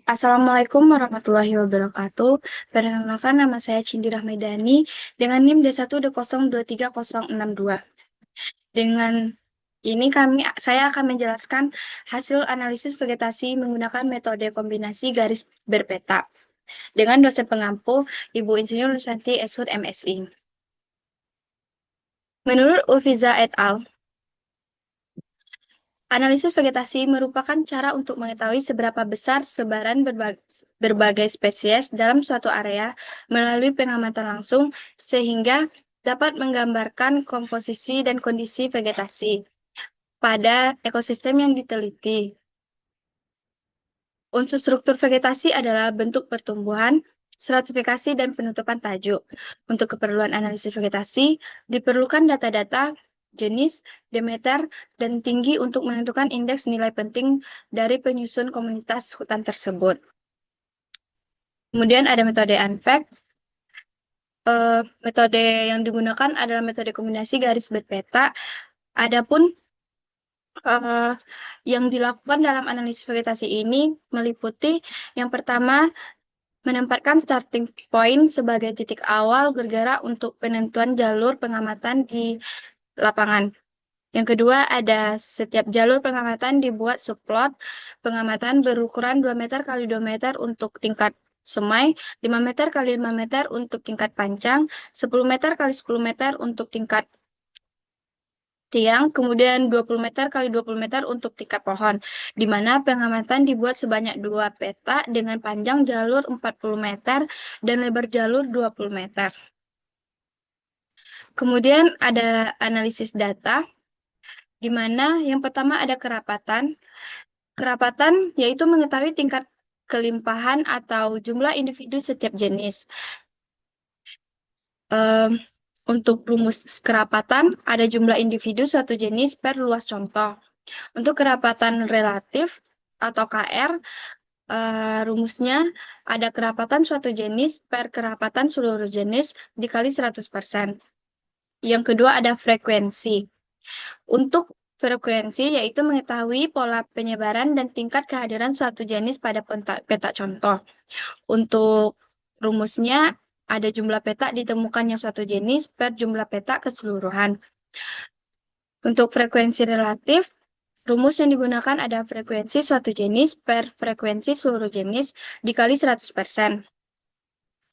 Assalamualaikum warahmatullahi wabarakatuh. Perkenalkan nama saya Cindy Rahmaidani dengan NIM D120230062. Dengan ini saya akan menjelaskan hasil analisis vegetasi menggunakan metode kombinasi garis berpeta dengan dosen pengampu Ibu Insinyur Nusanti Esud MSI. Menurut Ufiza et al., analisis vegetasi merupakan cara untuk mengetahui seberapa besar sebaran berbagai spesies dalam suatu area melalui pengamatan langsung sehingga dapat menggambarkan komposisi dan kondisi vegetasi pada ekosistem yang diteliti. Unsur struktur vegetasi adalah bentuk pertumbuhan, stratifikasi, dan penutupan tajuk. Untuk keperluan analisis vegetasi, diperlukan data-data jenis, diameter, dan tinggi untuk menentukan indeks nilai penting dari penyusun komunitas hutan tersebut. Kemudian ada metode UNFACT. Metode yang digunakan adalah metode kombinasi garis berpeta. Adapun yang dilakukan dalam analisis vegetasi ini meliputi yang pertama, menempatkan starting point sebagai titik awal bergerak untuk penentuan jalur pengamatan di lapangan. Yang kedua, ada setiap jalur pengamatan dibuat subplot pengamatan berukuran 2 meter x 2 meter untuk tingkat semai, 5 meter x 5 meter untuk tingkat pancang, 10 meter x 10 meter untuk tingkat tiang, kemudian 20 meter x 20 meter untuk tingkat pohon, di mana pengamatan dibuat sebanyak 2 peta dengan panjang jalur 40 meter dan lebar jalur 20 meter. Kemudian ada analisis data, di mana yang pertama ada kerapatan. Kerapatan yaitu mengetahui tingkat kelimpahan atau jumlah individu setiap jenis. Untuk rumus kerapatan, ada jumlah individu suatu jenis per luas contoh. Untuk kerapatan relatif atau KR, rumusnya ada kerapatan suatu jenis per kerapatan seluruh jenis dikali 100%. Yang kedua ada frekuensi. Untuk frekuensi yaitu mengetahui pola penyebaran dan tingkat kehadiran suatu jenis pada peta contoh. Untuk rumusnya ada jumlah peta ditemukannya suatu jenis per jumlah peta keseluruhan. Untuk frekuensi relatif, rumus yang digunakan ada frekuensi suatu jenis per frekuensi seluruh jenis dikali 100%.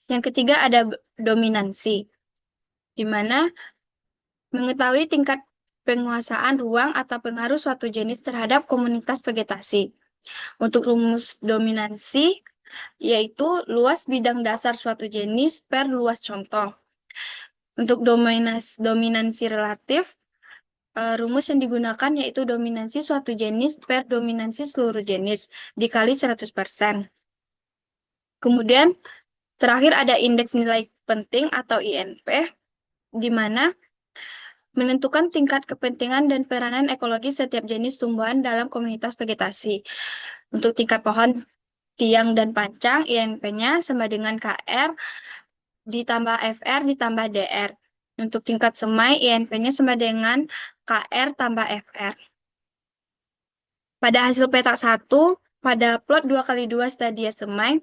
Yang ketiga ada dominansi, di mana mengetahui tingkat penguasaan ruang atau pengaruh suatu jenis terhadap komunitas vegetasi. Untuk rumus dominansi, yaitu luas bidang dasar suatu jenis per luas contoh. Untuk dominansi relatif, rumus yang digunakan yaitu dominansi suatu jenis per dominansi seluruh jenis dikali 100%. Kemudian, terakhir ada indeks nilai penting atau INP, di mana menentukan tingkat kepentingan dan peranan ekologi setiap jenis tumbuhan dalam komunitas vegetasi. Untuk tingkat pohon, tiang, dan pancang, INP-nya sama dengan KR ditambah FR ditambah DR. Untuk tingkat semai, INP-nya sama dengan KR tambah FR. Pada hasil peta 1, pada plot 2x2 stadia semai,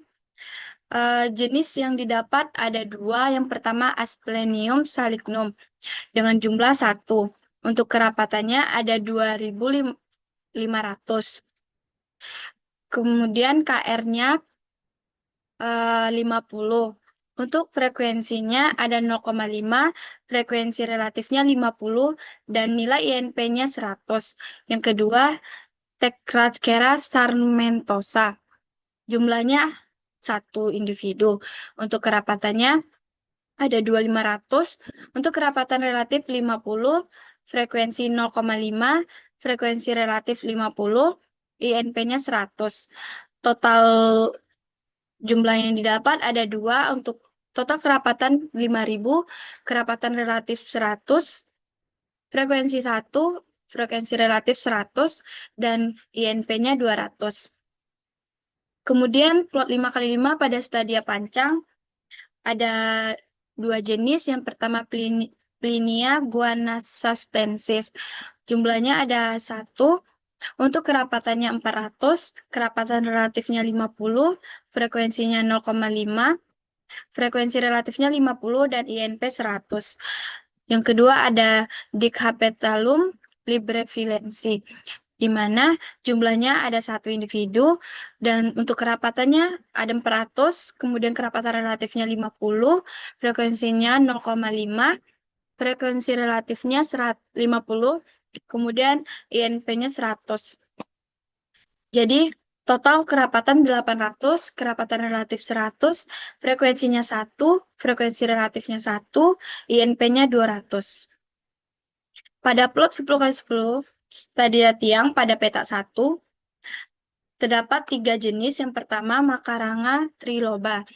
jenis yang didapat ada 2. Yang pertama Asplenium salignum dengan jumlah 1. Untuk kerapatannya ada 2.500. Kemudian KR-nya 50. Untuk frekuensinya ada 0,5, frekuensi relatifnya 50, dan nilai INP-nya 100. Yang kedua, Tetrachera sarmentosa. Jumlahnya 1 individu. Untuk kerapatannya ada 2.500. Untuk kerapatan relatif 50, frekuensi 0,5, frekuensi relatif 50, INP-nya 100. Total jumlah yang didapat ada 2. Untuk total kerapatan 5.000, kerapatan relatif 100, frekuensi 1, frekuensi relatif 100, dan INP-nya 200. Kemudian plot 5x5 pada stadia pancang ada 2 jenis. Yang pertama Plinia guanasastensis. Jumlahnya ada 1. Untuk kerapatannya 400, kerapatan relatifnya 50, frekuensinya 0,5, frekuensi relatifnya 50, dan INP 100. Yang kedua ada Dicapetallum librevillensi, di mana jumlahnya ada satu individu, dan untuk kerapatannya ada 400, kemudian kerapatan relatifnya 50, frekuensinya 0,5, frekuensi relatifnya 50, kemudian INP-nya 100. Jadi, total kerapatan 800, kerapatan relatif 100, frekuensinya 1, frekuensi relatifnya 1, INP-nya 200. Pada plot 10 kali 10 stadia tiang pada peta 1, terdapat 3 jenis. Yang pertama, Macaranga triloba,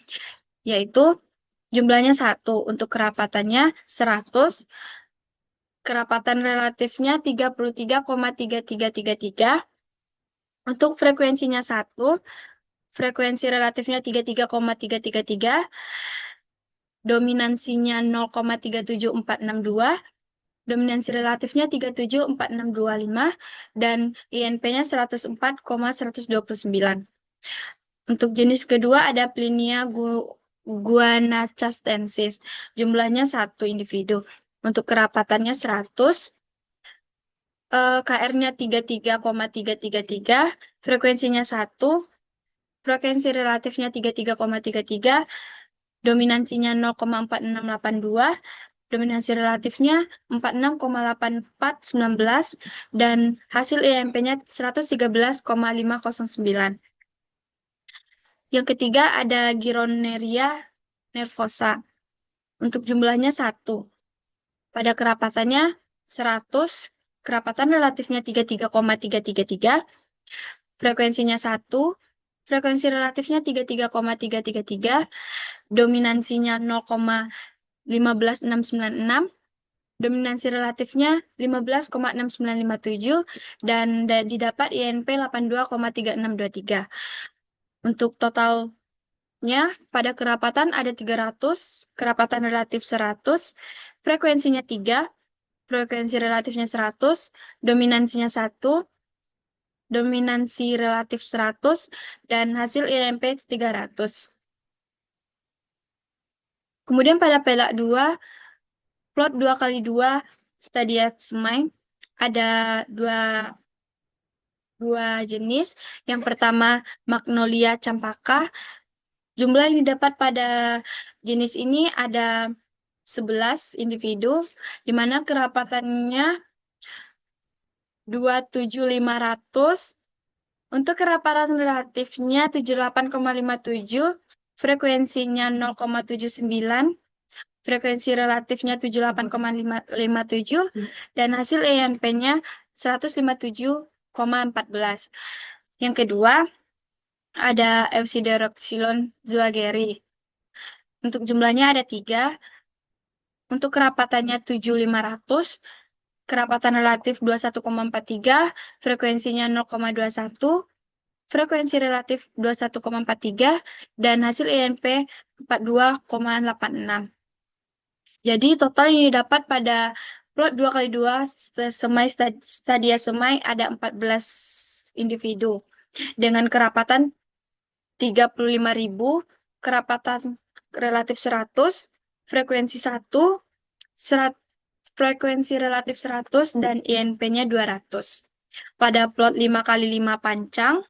yaitu jumlahnya 1. Untuk kerapatannya 100, kerapatan relatifnya 33,3333. Untuk frekuensinya 1, frekuensi relatifnya 33,333, dominansinya 0,37462, dominansi relatifnya 374,625, dan INP-nya 104,129. Untuk jenis kedua ada Plinia guanacastensis, jumlahnya 1 individu. Untuk kerapatannya 100, KR-nya 33,333, frekuensinya 1, frekuensi relatifnya 33,33, dominansinya 0,4682, dominansi relatifnya 46,8419, dan hasil IMP-nya 113,509. Yang ketiga ada Gironeria nervosa. Untuk jumlahnya 1. Pada kerapatannya 100, kerapatan relatifnya 33,333, frekuensinya 1, frekuensi relatifnya 33,333, dominansinya 0,15696, dominansi relatifnya 15,6957, dan didapat INP 82,3623. Untuk totalnya, pada kerapatan ada 300, kerapatan relatif 100, frekuensinya 3, frekuensi relatifnya 100, dominansinya 1, dominansi relatif 100, dan hasil INP 300. Kemudian pada peta 2, plot 2 kali 2 stadia semai, ada dua jenis. Yang pertama, Magnolia campaka. Jumlah yang didapat pada jenis ini ada 11 individu, di mana kerapatannya 27500. Untuk kerapatan relatifnya 78,57, frekuensinya 0,79, frekuensi relatifnya 78,557, dan hasil ENP-nya 157,14. Yang kedua, ada Eupsideroxylon zuageri. Untuk jumlahnya ada 3. Untuk kerapatannya 7500, kerapatan relatif 21,43, frekuensinya 0,21, frekuensi relatif 21,43, dan hasil INP 42,86. Jadi total yang didapat pada plot 2 kali 2 semai stadia semai ada 14 individu dengan kerapatan 35.000, kerapatan relatif 100, frekuensi 1, frekuensi relatif 100, dan INP-nya 200. Pada plot 5 kali 5 pancang,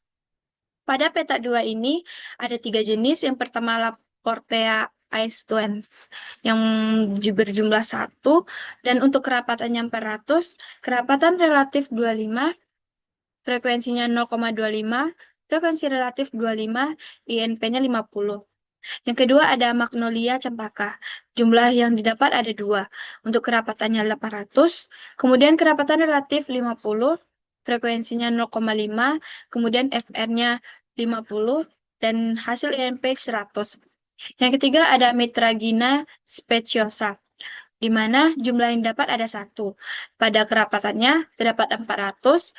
pada peta 2 ini ada 3 jenis. Yang pertama Laportea aestuens yang berjumlah 1, dan untuk kerapatannya 400, kerapatan relatif 25, frekuensinya 0,25, frekuensi relatif 25, INP-nya 50. Yang kedua ada Magnolia campaka. Jumlah yang didapat ada 2. Untuk kerapatannya 800, kemudian kerapatan relatif 50, frekuensinya 0,5, kemudian FR-nya 50, dan hasil INP 100. Yang ketiga ada Mitragina speciosa, di mana jumlah yang dapat ada 1. Pada kerapatannya terdapat 400,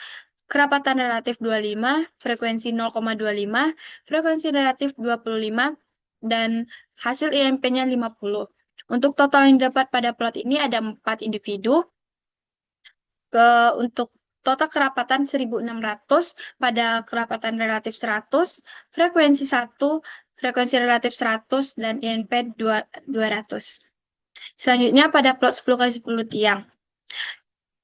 kerapatan relatif 25, frekuensi 0,25, frekuensi relatif 25, dan hasil IMP-nya 50. Untuk total yang dapat pada plot ini ada 4 individu. Untuk total kerapatan 1600 pada kerapatan relatif 100, frekuensi 1, frekuensi relatif 100, dan INP 200. Selanjutnya pada plot 10 kali 10 tiang.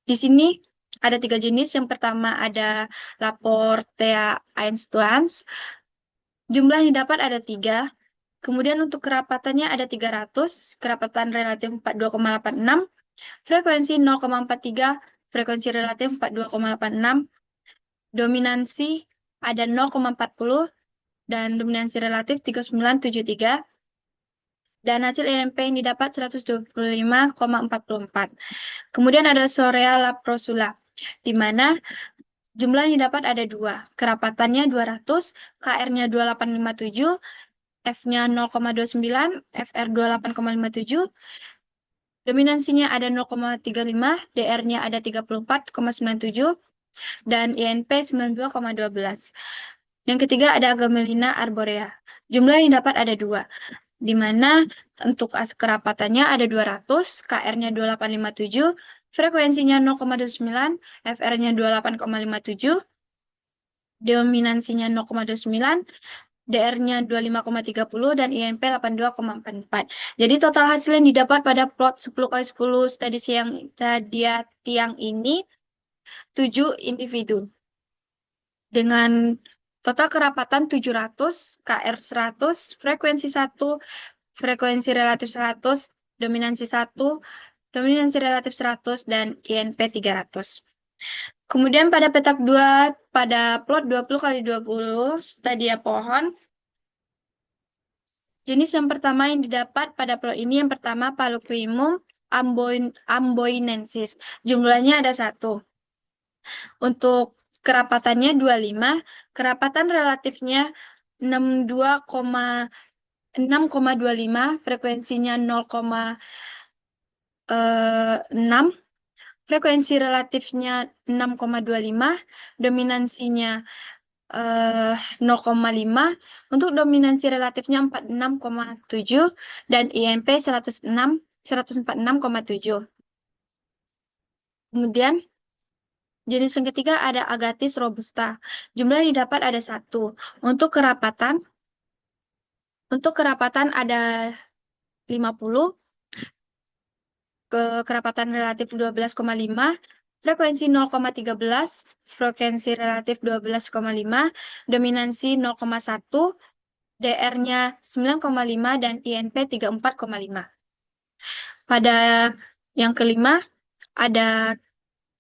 Di sini ada 3 jenis. Yang pertama ada Laportea Einsteins. Jumlah yang dapat ada 3. Kemudian untuk kerapatannya ada 300, kerapatan relatif 42,86, frekuensi 0,43, frekuensi relatif 42,86, dominansi ada 0,40, dan dominansi relatif 3973. Dan hasil INP yang didapat 125,44. Kemudian ada Sorea Laprosula, di mana jumlah yang didapat ada 2. Kerapatannya 200, KR-nya 2857, F-nya 0,29, FR 28,57, dominansinya ada 0,35, DR-nya ada 34,97, dan INP 92,12. Yang ketiga ada Agamelina arborea. Jumlah yang dapat ada 2, di mana untuk kerapatannya ada 200, KR-nya 2857, frekuensinya 0,29, FR-nya 28,57, dominansinya 0,29, DR-nya 25,30, dan INP 82,44. Jadi total hasil yang didapat pada plot 10 kali 10 tiang ini 7 individu. Dengan total kerapatan 700, KR 100, frekuensi 1, frekuensi relatif 100, dominansi 1, dominansi relatif 100, dan INP 300. Kemudian pada petak 2, pada plot 20 kali 20 stadia pohon, jenis yang pertama yang didapat pada plot ini, yang pertama Palucrimum amboinensis. Jumlahnya ada 1. Untuk kerapatannya 25, kerapatan relatifnya 6,25, frekuensinya 0,6, frekuensi relatifnya 6,25, dominansinya 0,5, untuk dominansi relatifnya 46,7, dan INP 146,7. Kemudian jenis yang ketiga ada Agathis robusta. Jumlah yang didapat ada 1. Untuk kerapatan ada 50, kerapatan relatif 12,5, frekuensi 0,13, frekuensi relatif 12,5, dominansi 0,1, DR-nya 9,5, dan INP 34,5. Pada yang kelima ada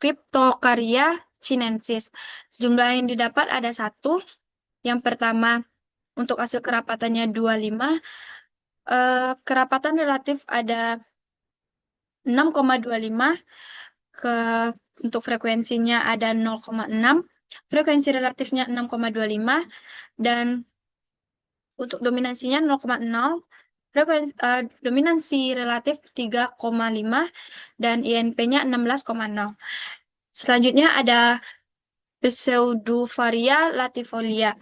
Cryptocarya chinensis. Jumlah yang didapat ada 1. Yang pertama untuk hasil kerapatannya 25, kerapatan relatif ada 6,25, untuk frekuensinya ada 0,6, frekuensi relatifnya 6,25, dan untuk dominansinya 0,0, dominansi relatif 3,5, dan INP-nya 16,0. Selanjutnya ada Pseudovaria latifolia.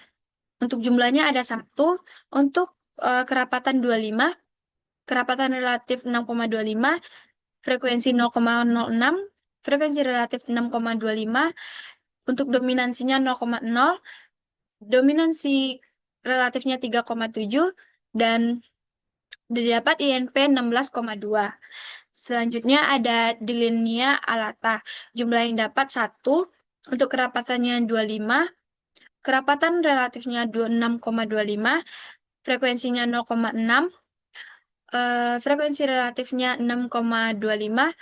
Untuk jumlahnya ada 1. Untuk kerapatan 25, kerapatan relatif 6,25, frekuensi 0,06, frekuensi relatif 6,25, untuk dominansinya 0,0, dominansi relatifnya 3,7, dan didapat INP 16,2. Selanjutnya ada Dillenia alata. Jumlah yang dapat 1. Untuk kerapatannya 25, kerapatan relatifnya 6,25, frekuensinya 0,6, frekuensi relatifnya 6,25,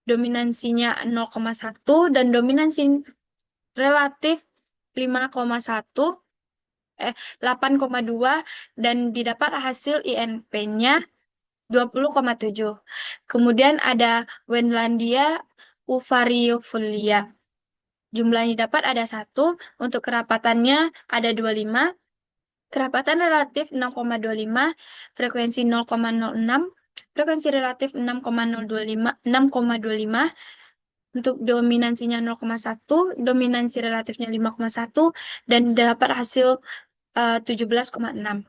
dominansinya 0,1, dan dominansi relatif 8,2, dan didapat hasil INP-nya 20,7. Kemudian ada Wendlandia uvariofolia. Jumlahnya dapat ada 1. Untuk kerapatannya ada 25, kerapatan relatif 6,25, frekuensi 0,06, frekuensi relatif 6,25, untuk dominansinya 0,1, dominansi relatifnya 5,1, dan dapat hasil 17,6.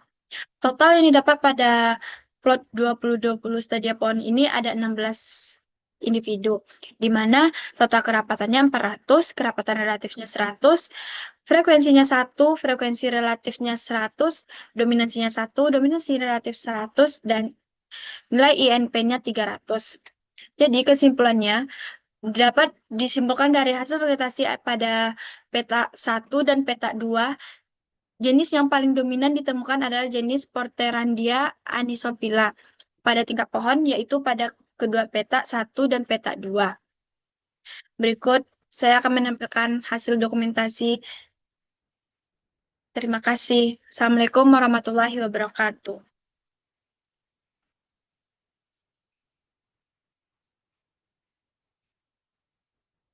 Total yang didapat pada plot 20-20 stadia pohon ini ada 16 individu, di mana total kerapatannya 400, kerapatan relatifnya 100, frekuensinya 1, frekuensi relatifnya 100, dominansinya 1, dominansi relatif 100, dan nilai INP-nya 300. Jadi kesimpulannya, dapat disimpulkan dari hasil vegetasi pada peta 1 dan peta 2, jenis yang paling dominan ditemukan adalah jenis Porterandia anisophylla pada tingkat pohon, yaitu pada kedua peta 1 dan peta 2. Berikut, saya akan menampilkan hasil dokumentasi. Terima kasih. Assalamualaikum warahmatullahi wabarakatuh.